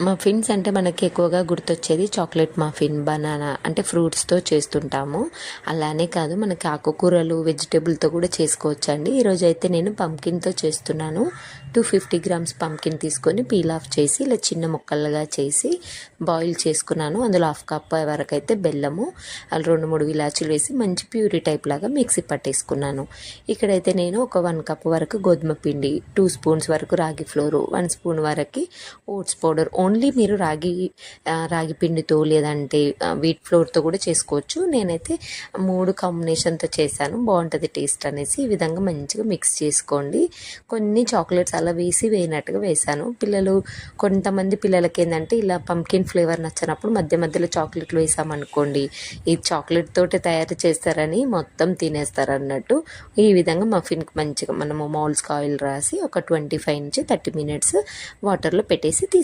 Muffins అంటే మనకి ఎక్కువగా గుర్తొచ్చేది చాక్లెట్ మఫిన్, బనానా అంటే ఫ్రూట్స్తో చేస్తుంటాము. అలానే కాదు, మనకి ఆకుకూరలు వెజిటేబుల్తో కూడా చేసుకోవచ్చండి. ఈరోజు అయితే నేను పంకిన్తో చేస్తున్నాను. 250 గ్రామ్స్ పంకిన్ తీసుకొని పీల్ ఆఫ్ చేసి ఇలా చిన్న ముక్కలుగా చేసి బాయిల్ చేసుకున్నాను. అందులో హాఫ్ కప్ వరకు అయితే బెల్లము, అలా 2-3 ఇలాచీలు వేసి మంచి ప్యూరీ టైప్ లాగా మిక్సీ పట్టేసుకున్నాను. ఇక్కడైతే నేను ఒక 1 కప్ వరకు గోధుమ పిండి, 2 స్పూన్స్ వరకు రాగి ఫ్లోరు, 1 స్పూన్ వరకు ఓట్స్ పౌడర్, ఓన్లీ మీరు రాగి పిండితో లేదంటే వీట్ ఫ్లోర్తో కూడా చేసుకోవచ్చు. నేనైతే 3 కాంబినేషన్తో చేశాను, బాగుంటుంది టేస్ట్ అనేసి. ఈ విధంగా మంచిగా మిక్స్ చేసుకోండి. కొన్ని చాక్లెట్స్ అలా వేసినట్టుగా వేసాను. కొంతమంది పిల్లలకి ఏంటంటే ఇలా పంకిన్ ఫ్లేవర్ నచ్చినప్పుడు మధ్య మధ్యలో చాక్లెట్లు వేసామనుకోండి, ఈ చాక్లెట్ తోటి తయారు చేస్తారని మొత్తం తినేస్తారు అన్నట్టు. ఈ విధంగా మఫిన్కి మంచిగా మనము మౌల్స్కి ఆయిల్ రాసి ఒక 25 నుంచి 30 మినిట్స్ వాటర్లో పెట్టేసి తీసి